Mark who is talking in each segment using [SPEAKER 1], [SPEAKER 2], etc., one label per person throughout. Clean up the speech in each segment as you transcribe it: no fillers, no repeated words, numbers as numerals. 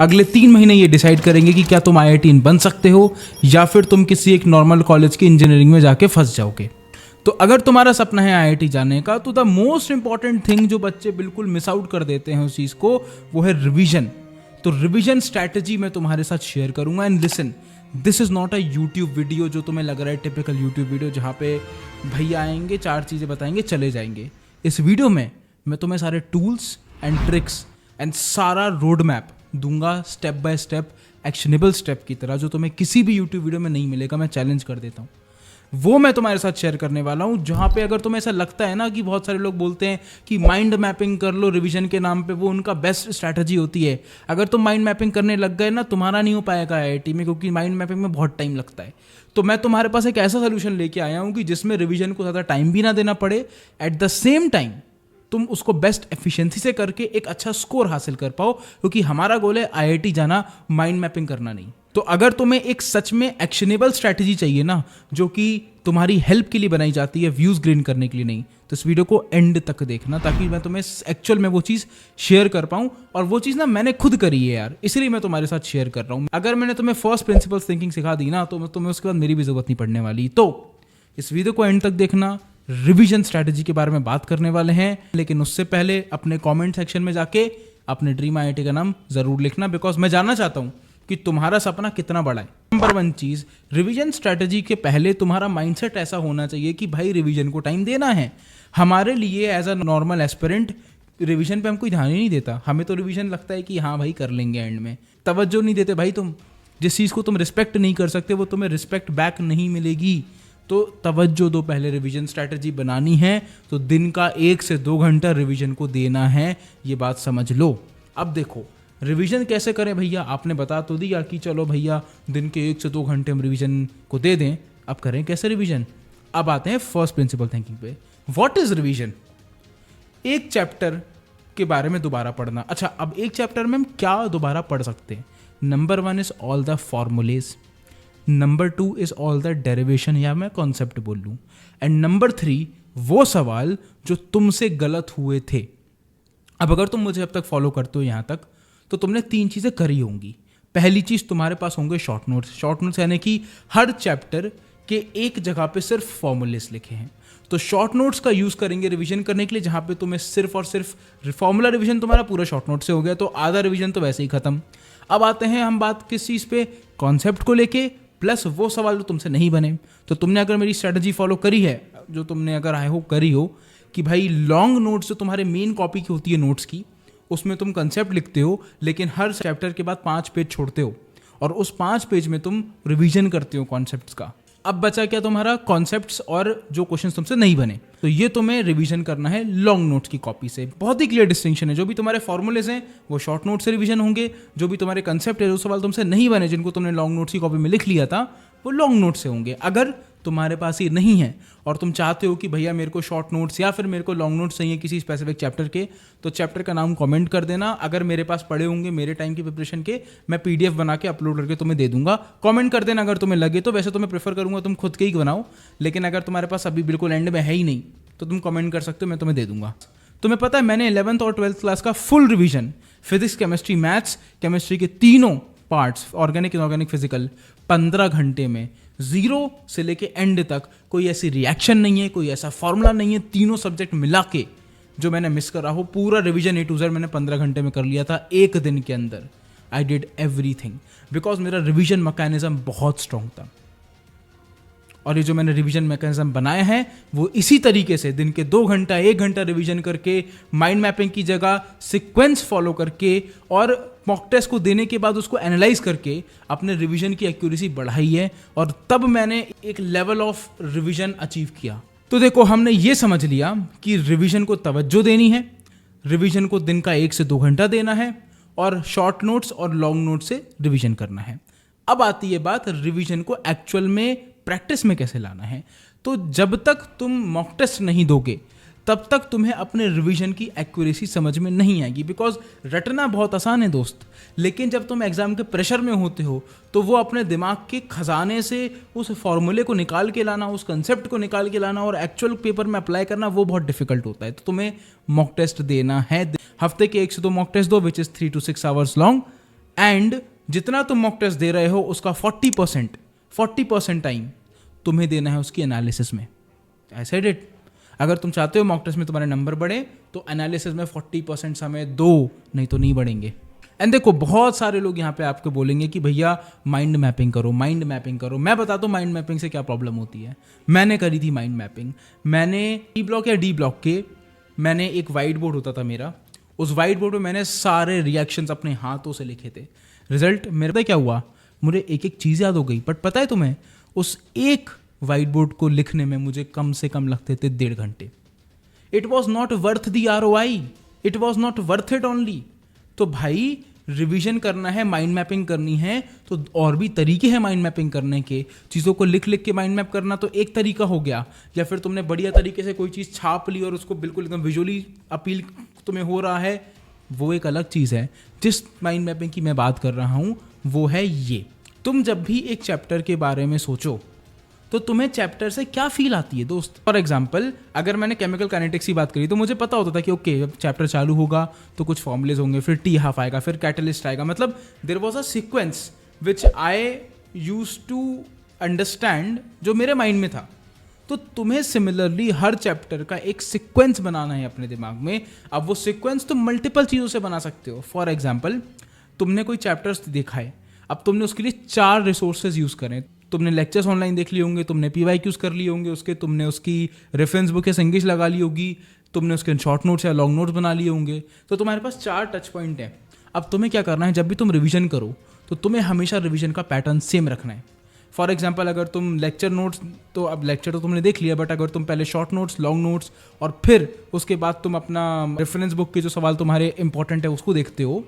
[SPEAKER 1] अगले 3 महीने ये डिसाइड करेंगे कि क्या तुम IITian बन सकते हो या फिर तुम किसी एक नॉर्मल कॉलेज की इंजीनियरिंग में जाके फंस जाओगे। तो अगर तुम्हारा सपना है IIT जाने का, तो द मोस्ट इंपॉर्टेंट थिंग जो बच्चे बिल्कुल मिस आउट कर देते हैं उस चीज़ को, वो है रिवीजन। तो रिवीजन स्ट्रैटेजी मैं तुम्हारे साथ शेयर करूंगा। And listen, this is not a YouTube video जो तुम्हें लग रहा है टिपिकल यूट्यूब वीडियो जहाँ पे भैया आएंगे 4 चीज़ें बताएंगे चले जाएंगे। इस वीडियो में मैं तुम्हें सारे टूल्स एंड ट्रिक्स एंड सारा रोड मैप दूंगा, step by step, actionable step की तरह, जो तुम्हें किसी भी यूट्यूब वीडियो में नहीं मिलेगा। मैं चैलेंज कर देता हूँ, वो मैं तुम्हारे साथ शेयर करने वाला हूँ। जहाँ पे अगर तुम्हें ऐसा लगता है ना कि बहुत सारे लोग बोलते हैं कि माइंड मैपिंग कर लो रिवीजन के नाम पे, वो उनका बेस्ट स्ट्रैटेजी होती है। अगर तुम माइंड मैपिंग करने लग गए ना, तुम्हारा नहीं हो पाएगा IIT में, क्योंकि माइंड मैपिंग में बहुत टाइम लगता है। तो मैं तुम्हारे पास एक ऐसा सोल्यूशन लेके आया हूँ कि जिसमें रिवीजन को ज़्यादा टाइम भी ना देना पड़े, एट द सेम टाइम तुम उसको बेस्ट एफिशिएंसी से करके एक अच्छा स्कोर हासिल कर पाओ, क्योंकि हमारा गोल है IIT जाना, माइंड मैपिंग करना नहीं। तो अगर तुम्हें एक सच में एक्शनेबल स्ट्रैटेजी चाहिए ना, जो कि तुम्हारी हेल्प के लिए बनाई जाती है, व्यूज गेन करने के लिए नहीं, तो इस वीडियो को एंड तक देखना, ताकि मैं तुम्हें एक्चुअल में वो चीज़ शेयर कर पाऊँ। और वो चीज़ ना मैंने खुद करी है यार, इसलिए मैं तुम्हारे साथ शेयर कर रहा हूँ। अगर मैंने तुम्हें फर्स्ट प्रिंसिपल्स थिंकिंग सिखा दी ना, तो तुम्हें उसके बाद मेरी भी जरूरत नहीं पड़ने वाली। तो इस वीडियो को एंड तक देखना, रिवीजन स्ट्रैटेजी के बारे में बात करने वाले हैं। लेकिन उससे पहले अपने कमेंट सेक्शन में जाके अपने ड्रीम IIT का नाम जरूर लिखना, बिकॉज मैं जानना चाहता हूं कि तुम्हारा सपना कितना बड़ा है। नंबर 1 चीज, रिवीजन स्ट्रैटेजी के पहले तुम्हारा माइंडसेट ऐसा होना चाहिए कि भाई रिवीजन को टाइम देना है। हमारे लिए as a normal aspirant revision पे हम कोई ध्यान ही नहीं देता। हमें तो रिवीजन लगता है कि हाँ भाई कर लेंगे, एंड में तवज्जो नहीं देते भाई। तुम जिस चीज़ को तुम रिस्पेक्ट नहीं कर सकते, वो तुम्हें रिस्पेक्ट बैक नहीं मिलेगी। तो तवज्जो दो, पहले रिवीजन स्ट्रैटेजी बनानी है तो दिन का 1 से 2 घंटा रिवीजन को देना है, ये बात समझ लो। अब देखो रिवीजन कैसे करें भैया, आपने बता तो दिया कि चलो भैया दिन के 1 से 2 घंटे हम रिवीजन को दे दें, अब करें कैसे रिवीजन। अब आते हैं फर्स्ट प्रिंसिपल थिंकिंग पे। What is revision? एक चैप्टर के बारे में दोबारा पढ़ना। अच्छा, अब एक चैप्टर में हम क्या दोबारा पढ़ सकते हैं? Number 1 is all the formulas, number 2 is all the derivation, या मैं कॉन्सेप्ट बोल लूँ, एंड नंबर 3 वो सवाल जो तुमसे गलत हुए थे। अब अगर तुम मुझे अब तक फॉलो करते हो यहाँ तक, तो तुमने 3 चीज़ें करी होंगी। पहली चीज़, तुम्हारे पास होंगे शॉर्ट नोट्स। शॉर्ट नोट्स यानी कि हर चैप्टर के एक जगह पे सिर्फ फॉर्मूलेस लिखे हैं। तो शॉर्ट नोट्स का यूज़ करेंगे रिवीजन करने के लिए, जहाँ पे तुम्हें सिर्फ और सिर्फ फॉर्मूला रिवीजन तुम्हारा पूरा शॉर्ट नोट से हो गया, तो आधा रिवीजन तो वैसे ही खत्म। अब आते हैं हम बात किस चीज़ पे, कॉन्सेप्ट को लेके, प्लस वो सवाल जो तुमसे नहीं बने। तो तुमने अगर मेरी स्ट्रेटजी फॉलो करी है, जो तुमने अगर आई होप करी हो, कि भाई लॉन्ग नोट्स जो तुम्हारे मेन कॉपी की होती है नोट्स की, उसमें तुम कंसेप्ट लिखते हो, लेकिन हर चैप्टर के बाद 5 पेज छोड़ते हो, और उस 5 पेज में तुम रिवीजन करते हो कॉन्सेप्ट्स का। अब बचा क्या तुम्हारा, कॉन्सेप्ट्स और जो क्वेश्चंस तुमसे नहीं बने। तो ये तुम्हें रिवीजन करना है लॉन्ग नोट्स की कॉपी से। बहुत ही क्लियर डिस्टिंक्शन है। जो भी तुम्हारे फॉर्मूलेज हैं वो शॉर्ट नोट से रिवीजन होंगे, जो भी तुम्हारे कंसेप्ट है, जो सवाल तुमसे नहीं बने जिनको तुमने लॉन्ग नोट्स की कॉपी में लिख लिया था, वो लॉन्ग नोट से होंगे। अगर तुम्हारे पास ये नहीं है और तुम चाहते हो कि भैया मेरे को शॉर्ट नोट्स या फिर मेरे को लॉन्ग नोट्स चाहिए किसी स्पेसिफिक चैप्टर के, तो चैप्टर का नाम कमेंट कर देना। अगर मेरे पास पड़े होंगे मेरे टाइम की प्रिपरेशन के, मैं PDF बना के अपलोड करके तुम्हें दे दूंगा। कमेंट कर देना अगर तुम्हें लगे तो। वैसे तो मैं प्रेफर करूंगा तुम खुद के ही बनाओ, लेकिन अगर तुम्हारे पास अभी बिल्कुल एंड में है ही नहीं, तो तुम कमेंट कर सकते हो, मैं तुम्हें दे दूंगा। तुम्हें पता है मैंने 11th और 12th क्लास का full revision, physics, chemistry, maths, chemistry के तीनों पार्ट्स, ऑर्गेनिक, इनऑर्गेनिक, फिजिकल, 15 घंटे में 0 से लेके एंड तक कोई ऐसी रिएक्शन नहीं है, कोई ऐसा फॉर्मूला नहीं है, तीनों सब्जेक्ट मिला के जो मैंने मिस करा हो, पूरा रिवीजन A to Z मैंने 15 घंटे में कर लिया था, एक दिन के अंदर। आई डिड एवरीथिंग बिकॉज मेरा रिवीजन मैकेनिज्म बहुत स्ट्रांग था। और ये जो मैंने रिवीजन मैकेनिज्म बनाया है वो इसी तरीके से दिन के 2 घंटा 1 घंटा रिवीजन करके, माइंड मैपिंग की जगह सीक्वेंस फॉलो करके, और मॉक टेस्ट को देने के बाद उसको एनालाइज करके अपने रिवीजन की एक्यूरेसी बढ़ाई है, और तब मैंने एक लेवल ऑफ रिवीजन अचीव किया। तो देखो, हमने ये समझ लिया कि रिवीजन को तवज्जो देनी है, रिवीजन को दिन का 1 से 2 घंटा देना है, और शॉर्ट नोट्स और लॉन्ग नोट्स से रिवीजन करना है। अब आती है बात रिवीजन को एक्चुअल में प्रैक्टिस में कैसे लाना है। तो जब तक तुम मॉक टेस्ट नहीं दोगे, तब तक तुम्हें अपने रिवीजन की एक्यूरेसी समझ में नहीं आएगी। बिकॉज रटना बहुत आसान है दोस्त, लेकिन जब तुम एग्जाम के प्रेशर में होते हो, तो वो अपने दिमाग के खजाने से उस फॉर्मूले को निकाल के लाना, उस कंसेप्ट को निकाल के लाना और एक्चुअल पेपर में अप्लाई करना, वो बहुत डिफिकल्ट होता है। तो तुम्हें मॉक टेस्ट देना है। हफ्ते के 1 से 2 मॉक टेस्ट दो, which is 3 to 6 hours long. And जितना तुम मॉक टेस्ट दे रहे हो उसका 40% टाइम तुम्हें देना है उसकी एनालिसिस में। आई सेड इट, अगर तुम चाहते हो मॉक टेस्ट में तुम्हारे नंबर बढ़े तो एनालिसिस में 40% समय दो, नहीं तो नहीं बढ़ेंगे। एंड देखो बहुत सारे लोग यहाँ पे आपको बोलेंगे कि भैया माइंड मैपिंग करो, माइंड मैपिंग करो। मैं बताता हूँ माइंड मैपिंग से क्या प्रॉब्लम होती है। मैंने करी थी माइंड मैपिंग। मैंने ई ब्लॉक या डी ब्लॉक के, मैंने एक वाइट बोर्ड होता था मेरा, उस वाइट बोर्ड में मैंने सारे रिएक्शंस अपने हाथों से लिखे थे। रिजल्ट मेरे पता क्या हुआ, मुझे एक एक चीज़ याद हो गई। बट पता है तुम्हें, उस एक वाइट बोर्ड को लिखने में मुझे कम से कम लगते थे 1.5 घंटे। It was not worth the ROI, it was not worth it only. तो भाई रिवीजन करना है, माइंड मैपिंग करनी है, तो और भी तरीके हैं माइंड मैपिंग करने के। चीज़ों को लिख लिख के माइंड मैप करना तो एक तरीका हो गया, या फिर तुमने बढ़िया तरीके से कोई चीज़ छाप ली और उसको बिल्कुल एकदम विजुअली अपील तुम्हें हो रहा है, वो एक अलग चीज़ है। जिस माइंड मैपिंग की मैं बात कर रहा हूँ वो है ये। तुम जब भी एक चैप्टर के बारे में सोचो तो तुम्हें चैप्टर से क्या फील आती है दोस्त। फॉर एग्जाम्पल, अगर मैंने केमिकल काइनेटिक्स की बात करी तो मुझे पता होता था कि ओके जब चैप्टर चालू होगा तो कुछ फॉर्मुलेज होंगे, फिर T½ आएगा, फिर कैटलिस्ट आएगा। मतलब there was a sequence which I used to understand, जो मेरे माइंड में था। तो तुम्हें सिमिलरली हर चैप्टर का एक सीक्वेंस बनाना है अपने दिमाग में। अब वो सीक्वेंस तुम मल्टीपल चीज़ों से बना सकते हो। फॉर एग्जाम्पल, तुमने कोई चैप्टर्स देखा है, अब तुमने उसके लिए 4 रिसोर्सेज यूज़ करें। तुमने लेक्चर्स ऑनलाइन देख लिए होंगे, तुमने PYQs कर लिए होंगे उसके, तुमने उसकी रेफरेंस बुक या इंग्लिश लगा ली होगी, तुमने उसके शॉर्ट नोट्स या लॉन्ग नोट्स बना लिए होंगे। तो तुम्हारे पास 4 टच पॉइंट हैं। अब तुम्हें क्या करना है, जब भी तुम रिवीजन करो तो तुम्हें हमेशा रिवीजन का पैटर्न सेम रखना है। फॉर एग्जाम्पल, अगर तुम लेक्चर नोट्स, तो अब लेक्चर तो तुमने देख लिया, बट अगर तुम पहले शॉर्ट नोट्स, लॉन्ग नोट्स और फिर उसके बाद तुम अपना रेफरेंस बुक के जो सवाल तुम्हारे इंपॉर्टेंट है उसको देखते हो,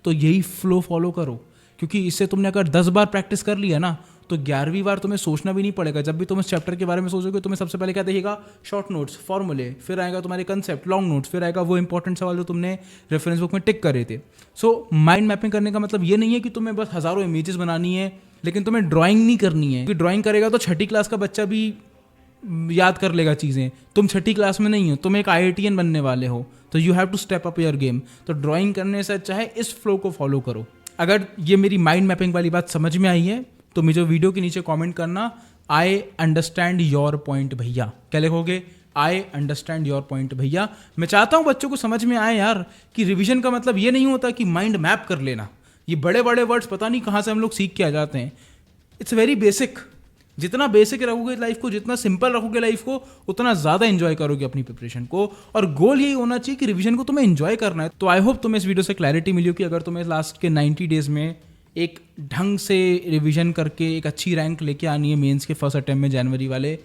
[SPEAKER 1] तो यही फ्लो फॉलो करो। क्योंकि इससे तुमने अगर 10 बार प्रैक्टिस कर लिया ना, तो 11वीं बार तुम्हें सोचना भी नहीं पड़ेगा। जब भी तुम इस चैप्टर के बारे में सोचोगे, तुम्हें सबसे पहले क्या दिखेगा, शॉर्ट नोट्स, फॉर्मूले, फिर आएगा तुम्हारे कंसेप्ट, लॉन्ग नोट्स, फिर आएगा वो इंपॉर्टेंट सवाल जो तुमने रेफरेंस बुक में टिक करे थे। सो माइंड मैपिंग करने का मतलब ये नहीं है कि तुम्हें बस हज़ारों इमेजेस बनानी है, लेकिन तुम्हें ड्राइंग नहीं करनी है। क्योंकि ड्राइंग करेगा तो 6ठी क्लास का बच्चा भी याद कर लेगा चीज़ें। तुम 6ठी क्लास में नहीं हो, तुम एक IITian बनने वाले हो, तो you have to step up your game. तो ड्राइंग करने से अच्छा है इस फ्लो को फॉलो करो। अगर ये मेरी माइंड मैपिंग वाली बात समझ में आई है तो मुझे वीडियो के नीचे कमेंट करना, आई अंडरस्टैंड योर पॉइंट भैया। क्या लिखोगे, आई अंडरस्टैंड योर पॉइंट भैया। मैं चाहता हूँ बच्चों को समझ में आए यार कि रिवीजन का मतलब ये नहीं होता कि माइंड मैप कर लेना। ये बड़े बड़े वर्ड्स पता नहीं कहाँ से हम लोग सीख के आ जाते हैं। It's very basic. जितना बेसिक रखोगे लाइफ को, जितना सिंपल रखोगे लाइफ को, उतना ज़्यादा एंजॉय करोगे अपनी प्रिपरेशन को। और गोल यही होना चाहिए कि रिवीजन को तुम्हें एंजॉय करना है। तो आई होप तुम्हें इस वीडियो से क्लैरिटी मिली हो कि अगर तुम्हें लास्ट के 90 डेज में एक ढंग से रिवीजन करके एक अच्छी रैंक लेके आनी है मेंस के फर्स्ट अटेम्प्ट में जनवरी वाले,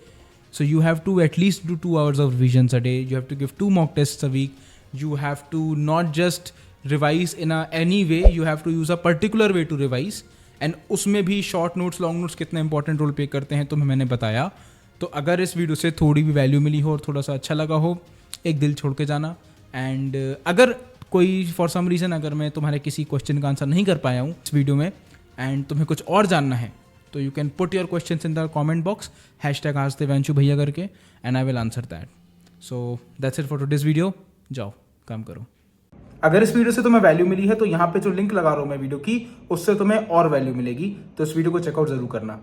[SPEAKER 1] so you have to at least do 2 hours of revision a day, you have to give 2 mock tests a week, you have to not just revise in any way, you have to use a particular way to revise। And उसमें भी short notes, long notes कितना important role play करते हैं तुम्हें मैंने बताया। तो अगर इस वीडियो से थोड़ी भी वैल्यू मिली हो और थोड़ा सा अच्छा लगा हो, एक दिल छोड़ के जाना। एंड अगर कोई फॉर सम रीज़न अगर मैं तुम्हारे किसी क्वेश्चन का आंसर नहीं कर पाया हूँ इस वीडियो में एंड तुम्हें कुछ और जानना है, तो you can put your questions in the comment box, #AskDevanshu भैया करके, and I will answer that. So that's it for today's video. जाओ काम करो। अगर इस वीडियो से तुम्हें वैल्यू मिली है तो यहाँ पे जो लिंक लगा रहा हूँ मैं वीडियो की, उससे तुम्हें और वैल्यू मिलेगी। तो इस वीडियो को चेकआउट जरूर करना।